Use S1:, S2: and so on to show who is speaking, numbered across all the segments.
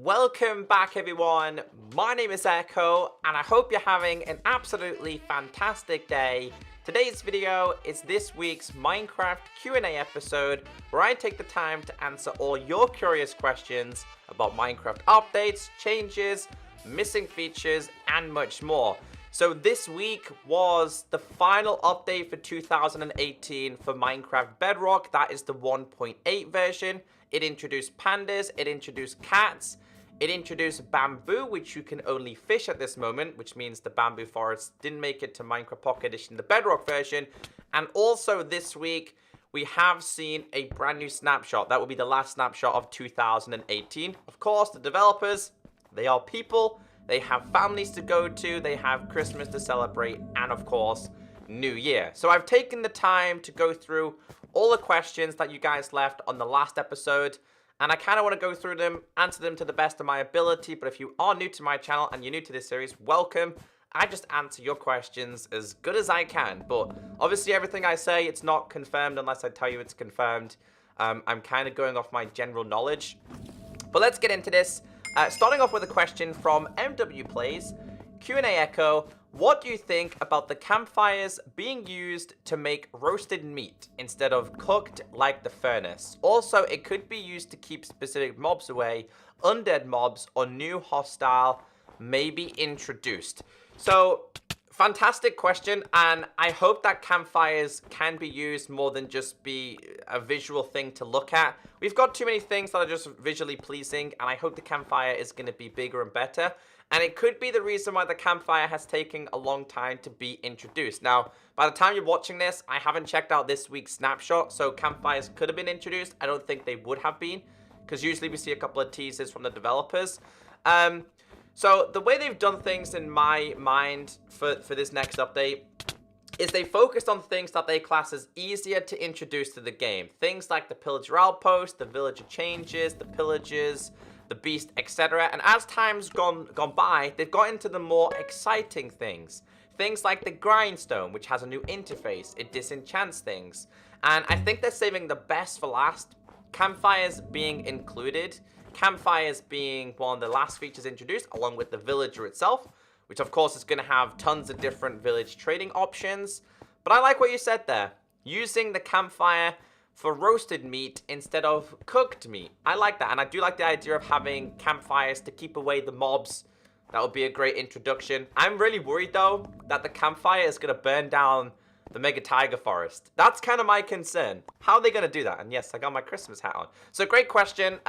S1: Welcome back everyone, my name is Echo and I hope you're having an absolutely fantastic day. Today's video is this week's Minecraft Q&A episode where I take the time to answer all your curious questions about Minecraft updates, changes, missing features and much more. So this week was the final update for 2018 for Minecraft Bedrock. That is the 1.8 version. It introduced pandas, it introduced cats, it introduced bamboo, which you can only fish at this moment, which means the bamboo forest didn't make it to Minecraft Pocket Edition, the Bedrock version. And also this week, we have seen a brand new snapshot. That will be the last snapshot of 2018. Of course, the developers, they are people. They have families to go to, they have Christmas to celebrate, and of course, New Year. So I've taken the time to go through all the questions that you guys left on the last episode, and I kind of want to go through them, answer them to the best of my ability. But if you are new to my channel and you're new to this series, welcome. I just answer your questions as good as I can, but obviously everything I say, it's not confirmed unless I tell you it's confirmed. I'm kind of going off my general knowledge. But let's get into this. Starting off with a question from MW Plays, Q&A Echo, what do you think about the campfires being used to make roasted meat instead of cooked like the furnace? Also, it could be used to keep specific mobs away, undead mobs or new hostile may be introduced. So, fantastic question, and I hope that campfires can be used more than just be a visual thing to look at. We've got too many things that are just visually pleasing, and I hope the campfire is going to be bigger and better. And it could be the reason why the campfire has taken a long time to be introduced. Now, by the time you're watching this, I haven't checked out this week's snapshot, so campfires could have been introduced. I don't think they would have been, because usually we see a couple of teasers from the developers. So the way they've done things in my mind for this next update is they focused on things that they class as easier to introduce to the game. Things like the pillager outpost, the villager changes, the pillagers, the beast, etc. And as time's gone by, they've got into the more exciting things. Things like the grindstone, which has a new interface. It disenchants things. And I think they're saving the best for last. Campfires being included. Campfires being one of the last features introduced, along with the villager itself, which of course is going to have tons of different village trading options. But I like what you said there, using the campfire for roasted meat instead of cooked meat. I like that, and I do like the idea of having campfires to keep away the mobs. That would be a great introduction. I'm really worried though that the campfire is going to burn down the Mega Tiger Forest. That's kind of my concern. How are they going to do that? And yes, I got my Christmas hat on. So great question.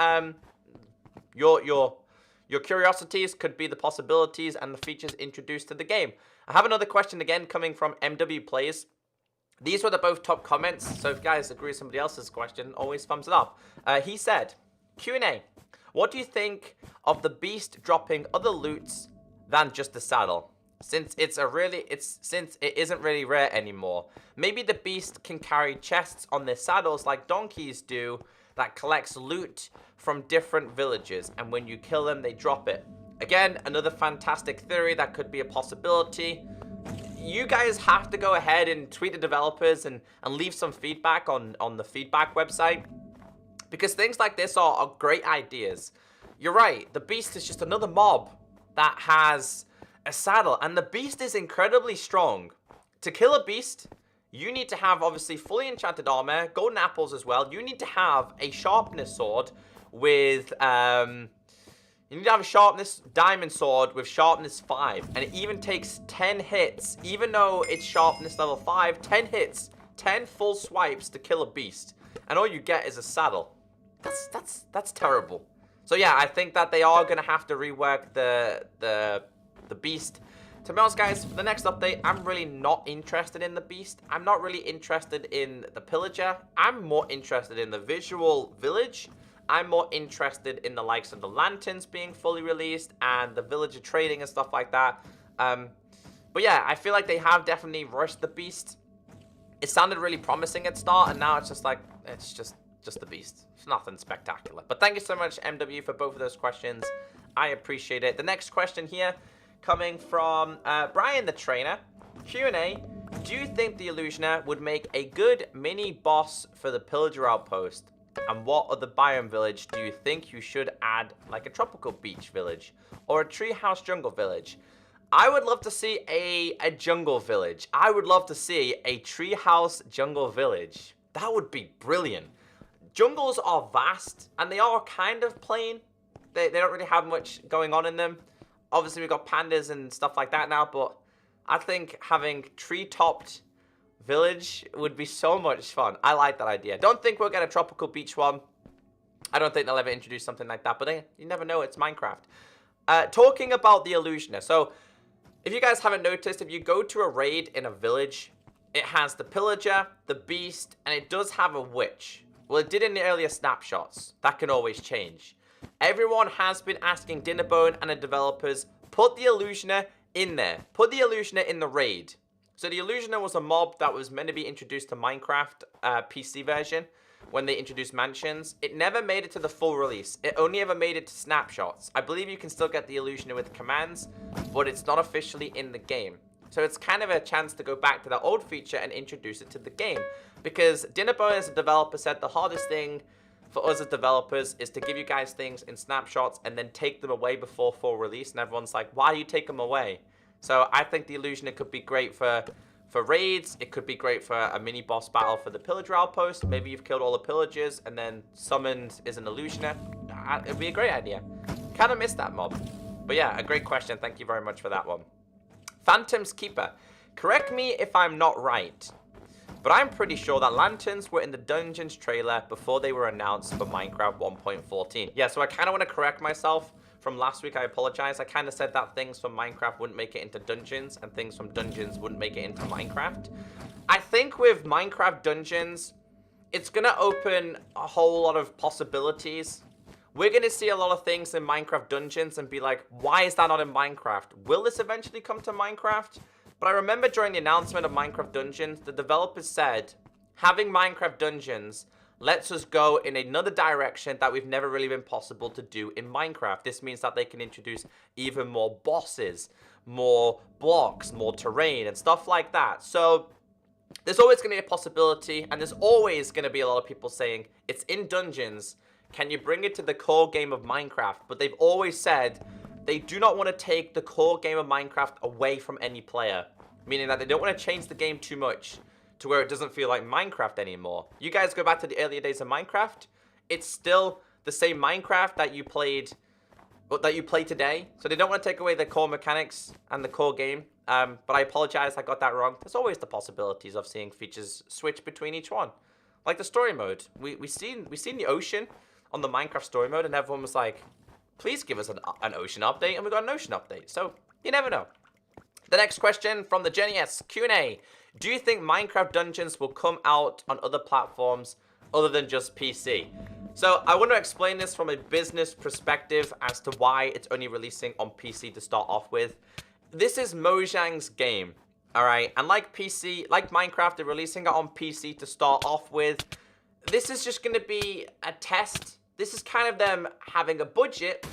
S1: Your curiosities could be the possibilities and the features introduced to the game. I have another question again coming from MW Plays. These were the both top comments, so if you guys agree with somebody else's question, always thumbs it up. He said, Q&A, what do you think of the beast dropping other loots than just the saddle? Since it isn't really rare anymore. Maybe the beast can carry chests on their saddles like donkeys do that collects loot from different villages, and when you kill them, they drop it. Again, another fantastic theory that could be a possibility. You guys have to go ahead and tweet the developers and leave some feedback on the feedback website, because things like this are great ideas. You're right, the beast is just another mob that has a saddle, and the beast is incredibly strong. To kill a beast, you need to have, obviously, fully enchanted armor, golden apples as well. You need to have a sharpness sword with, you need to have a sharpness diamond sword with sharpness 5. And it even takes 10 hits, even though it's sharpness level 5, 10 hits, 10 full swipes to kill a beast. And all you get is a saddle. That's terrible. So yeah, I think that they are going to have to rework the beast. To be honest, guys, for the next update, I'm really not interested in the beast. I'm not really interested in the pillager. I'm more interested in the visual village. I'm more interested in the likes of the lanterns being fully released and the villager trading and stuff like that. But yeah, I feel like they have definitely rushed the beast. It sounded really promising at start, and now it's just like, it's just the beast. It's nothing spectacular. But thank you so much, MW, for both of those questions. I appreciate it. The next question here, coming from Brian the Trainer. Q&A, do you think the Illusioner would make a good mini boss for the Pillager Outpost? And what other biome village do you think you should add, like a tropical beach village or a treehouse jungle village? I would love to see a jungle village. I would love to see a treehouse jungle village. That would be brilliant. Jungles are vast, and they are kind of plain. They don't really have much going on in them. Obviously, we've got pandas and stuff like that now, but I think having tree-topped village would be so much fun. I like that idea. Don't think we'll get a tropical beach one. I don't think they'll ever introduce something like that, but you never know. It's Minecraft. Talking about the Illusioner. So, if you guys haven't noticed, if you go to a raid in a village, it has the Pillager, the Beast, and it does have a Witch. Well, it did in the earlier snapshots. That can always change. Everyone has been asking Dinnerbone and the developers, put the Illusioner in there. Put the Illusioner in the raid. So the Illusioner was a mob that was meant to be introduced to Minecraft PC version when they introduced mansions. It never made it to the full release. It only ever made it to snapshots. I believe you can still get the Illusioner with commands, but it's not officially in the game. So it's kind of a chance to go back to that old feature and introduce it to the game. Because Dinnerbone as a developer said the hardest thing for us as developers is to give you guys things in snapshots and then take them away before full release. And everyone's like, why do you take them away? So I think the Illusioner could be great for raids. It could be great for a mini boss battle for the Pillager outpost. Maybe you've killed all the pillagers and then summoned is an Illusioner. It'd be a great idea. Kind of missed that mob. But yeah, a great question. Thank you very much for that one. Phantom's Keeper. Correct me if I'm not right, but I'm pretty sure that lanterns were in the Dungeons trailer before they were announced for Minecraft 1.14. Yeah, so I kind of want to correct myself from last week. I apologize. I kind of said that things from Minecraft wouldn't make it into Dungeons and things from Dungeons wouldn't make it into Minecraft. I think with Minecraft Dungeons, it's going to open a whole lot of possibilities. We're going to see a lot of things in Minecraft Dungeons and be like, why is that not in Minecraft? Will this eventually come to Minecraft? But I remember during the announcement of Minecraft Dungeons, the developers said, having Minecraft Dungeons lets us go in another direction that we've never really been possible to do in Minecraft. This means that they can introduce even more bosses, more blocks, more terrain, and stuff like that. So there's always going to be a possibility, and there's always going to be a lot of people saying, it's in Dungeons, can you bring it to the core game of Minecraft? But they've always said they do not want to take the core game of Minecraft away from any player. Meaning that they don't want to change the game too much to where it doesn't feel like Minecraft anymore. You guys go back to the earlier days of Minecraft, it's still the same Minecraft that you played, that you play today. So they don't want to take away the core mechanics and the core game. But I apologize, I got that wrong. There's always the possibilities of seeing features switch between each one. Like the story mode. We seen the ocean on the Minecraft story mode, and everyone was like, please give us an ocean update, and we got an ocean update. So, you never know. The next question from the Jenny S. Q&A. Do you think Minecraft Dungeons will come out on other platforms other than just PC? So, I want to explain this from a business perspective as to why it's only releasing on PC to start off with. This is Mojang's game, alright? And like Minecraft, they're releasing it on PC to start off with. This is just going to be a test. This is kind of them having a budget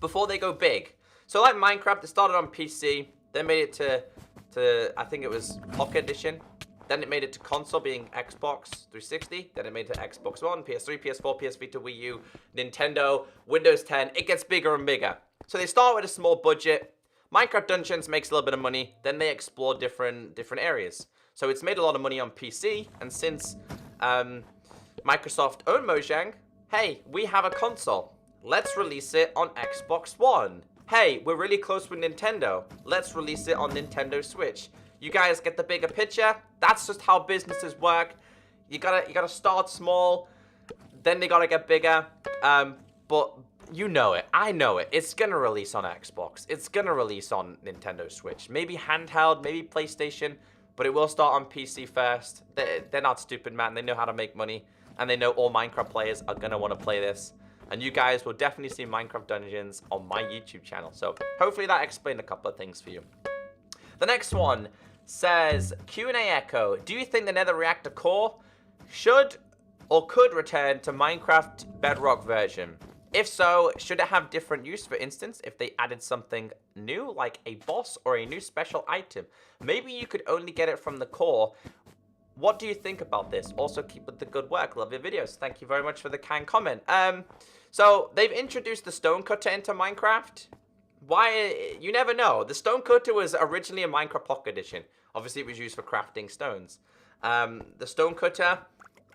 S1: before they go big. So like Minecraft, they started on PC, then made it to I think it was Pocket Edition. Then it made it to console, being Xbox 360. Then it made it to Xbox One, PS3, PS4, PS Vita, Wii U, Nintendo, Windows 10. It gets bigger and bigger. So they start with a small budget. Minecraft Dungeons makes a little bit of money. Then they explore different areas. So it's made a lot of money on PC. And since Microsoft owned Mojang, hey, we have a console. Let's release it on Xbox One. Hey, we're really close with Nintendo. Let's release it on Nintendo Switch. You guys get the bigger picture? That's just how businesses work. You gotta start small, then they gotta get bigger. But you know it. I know it. It's gonna release on Xbox. It's gonna release on Nintendo Switch. Maybe handheld, maybe PlayStation, but it will start on PC first. They're not stupid, man. They know how to make money, and they know all Minecraft players are gonna want to play this. And you guys will definitely see Minecraft Dungeons on my YouTube channel. So hopefully that explained a couple of things for you. The next one says, Q&A Echo, do you think the Nether Reactor core should or could return to Minecraft Bedrock version? If so, should it have different use? For instance, if they added something new, like a boss or a new special item. Maybe you could only get it from the core. What do you think about this? Also, keep up the good work. Love your videos. Thank you very much for the kind comment. So they've introduced the stonecutter into Minecraft. Why? You never know. The stonecutter was originally a Minecraft Pocket Edition. Obviously, it was used for crafting stones. The stonecutter,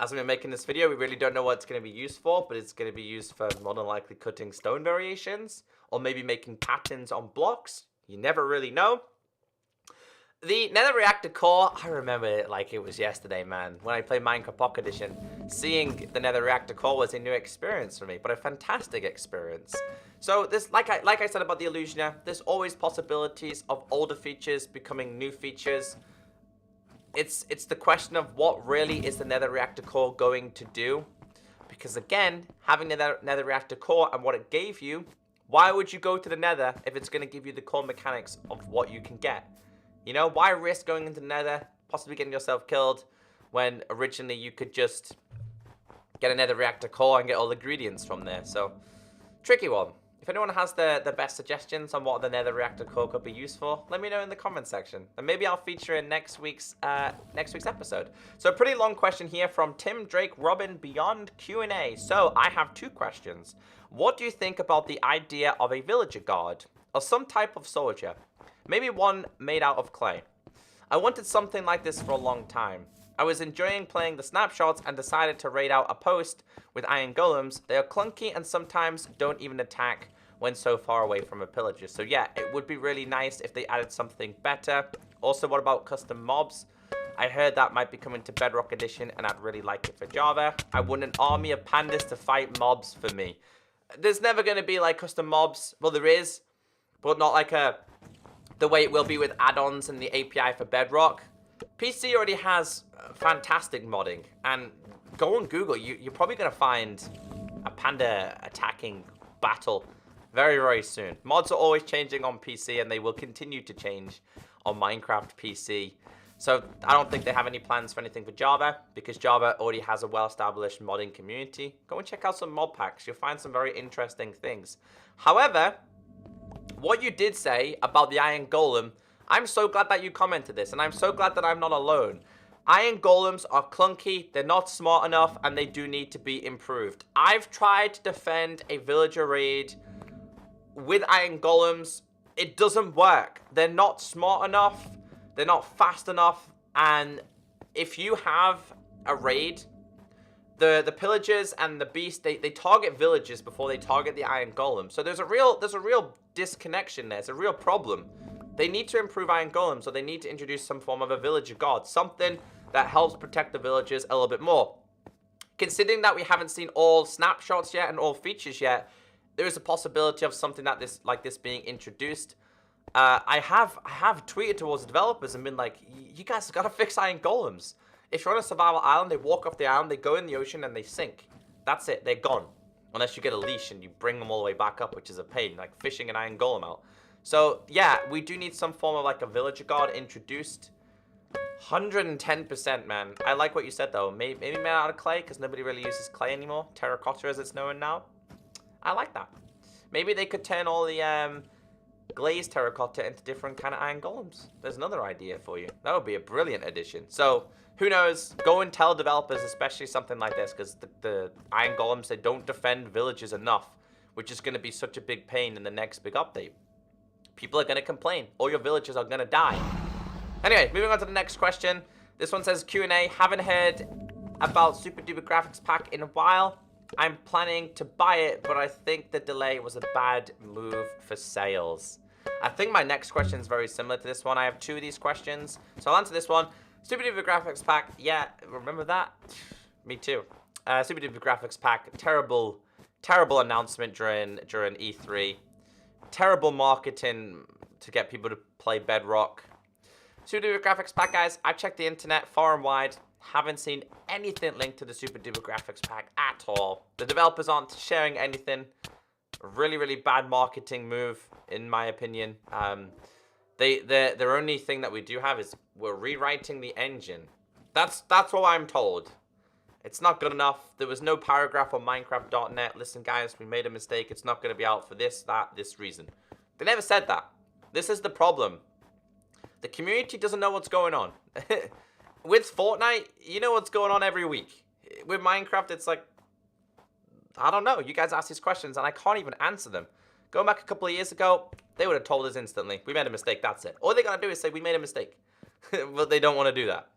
S1: as we're making this video, we really don't know what it's going to be used for, but it's going to be used for more than likely cutting stone variations, or maybe making patterns on blocks. You never really know. The Nether Reactor core, I remember it like it was yesterday, man. When I played Minecraft Pocket Edition, seeing the Nether Reactor core was a new experience for me, but a fantastic experience. So this, like I said about the Illusioner, there's always possibilities of older features becoming new features. It's the question of what really is the Nether Reactor core going to do? Because again, having the Nether Reactor core and what it gave you, why would you go to the Nether if it's going to give you the core mechanics of what you can get? You know, why risk going into the Nether, possibly getting yourself killed, when originally you could just get a Nether Reactor core and get all the ingredients from there? So, tricky one. If anyone has the best suggestions on what the Nether Reactor core could be used for, let me know in the comment section, and maybe I'll feature in next week's episode. So, a pretty long question here from Tim Drake Robin Beyond Q&A. So, I have two questions. What do you think about the idea of a villager guard, or some type of soldier? Maybe one made out of clay. I wanted something like this for a long time. I was enjoying playing the snapshots and decided to raid out a post with iron golems. They are clunky and sometimes don't even attack when so far away from a pillager. So yeah, it would be really nice if they added something better. Also, what about custom mobs? I heard that might be coming to Bedrock Edition and I'd really like it for Java. I want an army of pandas to fight mobs for me. There's never going to be like custom mobs. Well, there is, but not like the way it will be with add-ons and the API for Bedrock. PC already has fantastic modding, and go on Google, you're probably going to find a panda attacking battle very, very soon. Mods are always changing on PC, and they will continue to change on Minecraft PC. So I don't think they have any plans for anything for Java, because Java already has a well-established modding community. Go and check out some mod packs. You'll find some very interesting things. However, what you did say about the Iron Golem, I'm so glad that you commented this, and I'm so glad that I'm not alone. Iron Golems are clunky, they're not smart enough, and they do need to be improved. I've tried to defend a villager raid with Iron Golems. It doesn't work. They're not smart enough, they're not fast enough, and if you have a raid, the pillagers and the beast, they target villagers before they target the Iron Golem. So there's a real disconnection there. It's a real problem. They need to improve Iron Golems, so they need to introduce some form of a villager guard, something that helps protect the villagers a little bit more. Considering that we haven't seen all snapshots yet and all features yet, there is a possibility of something like this being introduced. I have tweeted towards the developers and been like, you guys have got to fix Iron Golems. If you're on a survival island, they walk off the island, they go in the ocean, and they sink. That's it. They're gone. Unless you get a leash and you bring them all the way back up, which is a pain, like fishing an Iron Golem out. So, yeah, we do need some form of, like, a villager guard introduced. 110%, man. I like what you said, though. Maybe made out of clay, because nobody really uses clay anymore. Terracotta, as it's known now. I like that. Maybe they could turn all the glazed terracotta into different kind of Iron Golems. There's another idea for you. That would be a brilliant addition. So, who knows? Go and tell developers, especially something like this, because the Iron Golems, they don't defend villages enough, which is going to be such a big pain in the next big update. People are going to complain. All your villagers are going to die. Anyway, moving on to the next question. This one says, Q&A, haven't heard about SuperDuper graphics pack in a while. I'm planning to buy it, but I think the delay was a bad move for sales. I think my next question is very similar to this one. I have two of these questions, so I'll answer this one. SuperDuper graphics pack, yeah, remember that? Me too. SuperDuper graphics pack, terrible announcement during E3. Terrible marketing to get people to play Bedrock. SuperDuper graphics pack, guys, I checked the internet far and wide. Haven't seen anything linked to the SuperDuper graphics pack at all. The developers aren't sharing anything. Really, really bad marketing move, in my opinion. Their only thing that we do have is we're rewriting the engine. That's what I'm told. It's not good enough. There was no paragraph on Minecraft.net. Listen, guys, we made a mistake. It's not going to be out for this, that, this reason. They never said that. This is the problem. The community doesn't know what's going on. with Fortnite, you know what's going on every week. With Minecraft, it's like, I don't know. You guys ask these questions, and I can't even answer them. Going back a couple of years ago, they would have told us instantly. We made a mistake, that's it. All they got to do is say, we made a mistake. But they don't want to do that.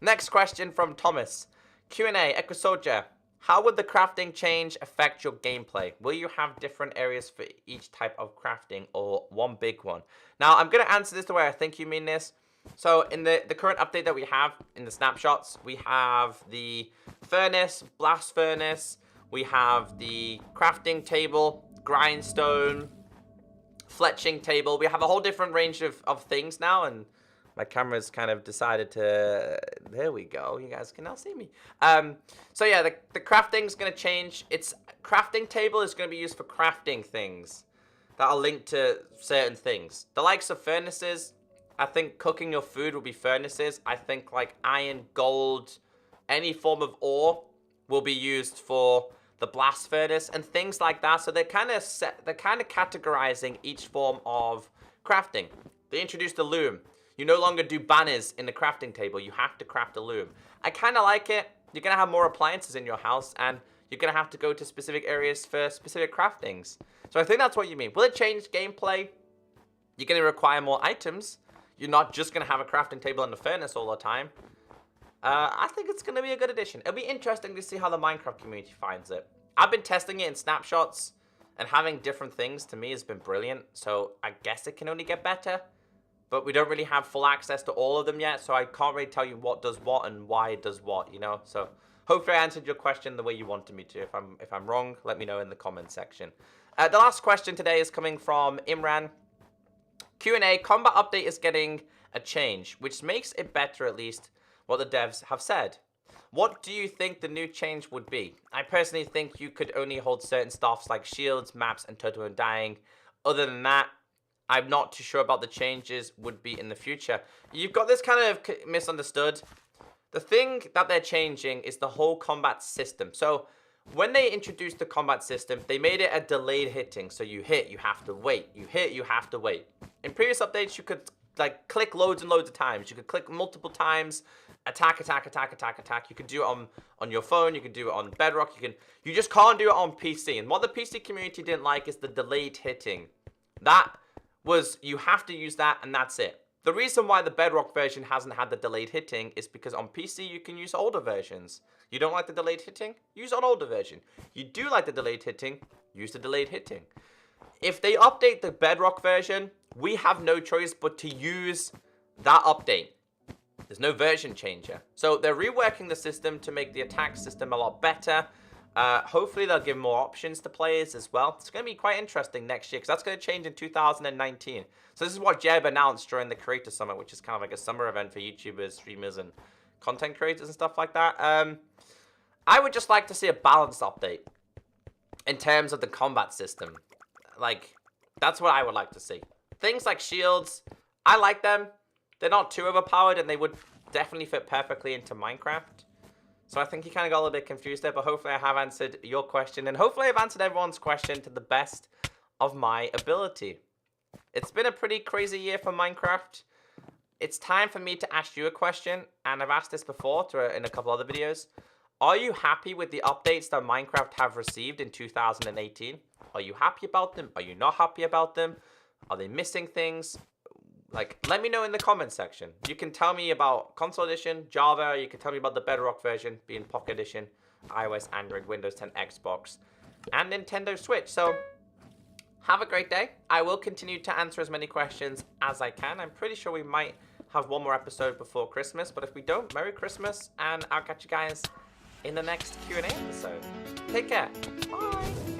S1: Next question from Thomas. Q&A, ECKOSOLDIER. How would the crafting change affect your gameplay? Will you have different areas for each type of crafting or one big one? Now, I'm going to answer this the way I think you mean this. So, in the current update that we have in the snapshots, we have the furnace, blast furnace. We have the crafting table, grindstone, fletching table. We have a whole different range of things now, and my camera's kind of decided to... There we go. You guys can now see me. So yeah, the crafting's going to change. Its crafting table is going to be used for crafting things that are linked to certain things. The likes of furnaces, I think cooking your food will be furnaces. I think like iron, gold, any form of ore will be used for the blast furnace and things like that. So they're kind of categorizing each form of crafting. They introduced the loom. You no longer do banners in the crafting table. You have to craft a loom. I kind of like it. You're going to have more appliances in your house, and you're going to have to go to specific areas for specific craftings. So I think that's what you mean. Will it change gameplay? You're going to require more items. You're not just going to have a crafting table in the furnace all the time. I think it's going to be a good addition. It'll be interesting to see how the Minecraft community finds it. I've been testing it in snapshots, and having different things to me has been brilliant. So I guess it can only get better. But we don't really have full access to all of them yet, so I can't really tell you what does what and why it does what, you know? So hopefully I answered your question the way you wanted me to. If I'm wrong, let me know in the comment section. The last question today is coming from Imran. Q&A, combat update is getting a change, which makes it better, at least what the devs have said. What do you think the new change would be? I personally think you could only hold certain stuffs like shields, maps, and total undying. Other than that, I'm not too sure about the changes would be in the future. You've got this kind of misunderstood. The thing that they're changing is the whole combat system. So when they introduced the combat system, they made it a delayed hitting. So you hit, you have to wait. You hit, you have to wait. In previous updates, you could like click loads and loads of times. You could click multiple times, attack, attack, attack, attack, attack. You could do it on your phone. You could do it on Bedrock. You just can't do it on PC. And what the PC community didn't like is the delayed hitting. That was, you have to use that and that's it. The reason why the Bedrock version hasn't had the delayed hitting is because on PC you can use older versions. You don't like the delayed hitting? Use an older version. You do like the delayed hitting? Use the delayed hitting. If they update the Bedrock version, we have no choice but to use that update. There's no version changer. So they're reworking the system to make the attack system a lot better. Hopefully they'll give more options to players as well. It's going to be quite interesting next year because that's going to change in 2019. So this is what Jeb announced during the Creator Summit, which is kind of like a summer event for YouTubers, streamers, and content creators and stuff like that. I would just like to see a balanced update in terms of the combat system. Like, that's what I would like to see. Things like shields, I like them. They're not too overpowered and they would definitely fit perfectly into Minecraft. So I think you kind of got a little bit confused there, but hopefully I have answered your question. And hopefully I've answered everyone's question to the best of my ability. It's been a pretty crazy year for Minecraft. It's time for me to ask you a question. And I've asked this before in a couple other videos. Are you happy with the updates that Minecraft have received in 2018? Are you happy about them? Are you not happy about them? Are they missing things? Like, let me know in the comment section. You can tell me about console edition, Java. You can tell me about the Bedrock version, being Pocket Edition, iOS, Android, Windows 10, Xbox, and Nintendo Switch. So, have a great day. I will continue to answer as many questions as I can. I'm pretty sure we might have one more episode before Christmas. But if we don't, Merry Christmas. And I'll catch you guys in the next Q&A episode. Take care. Bye.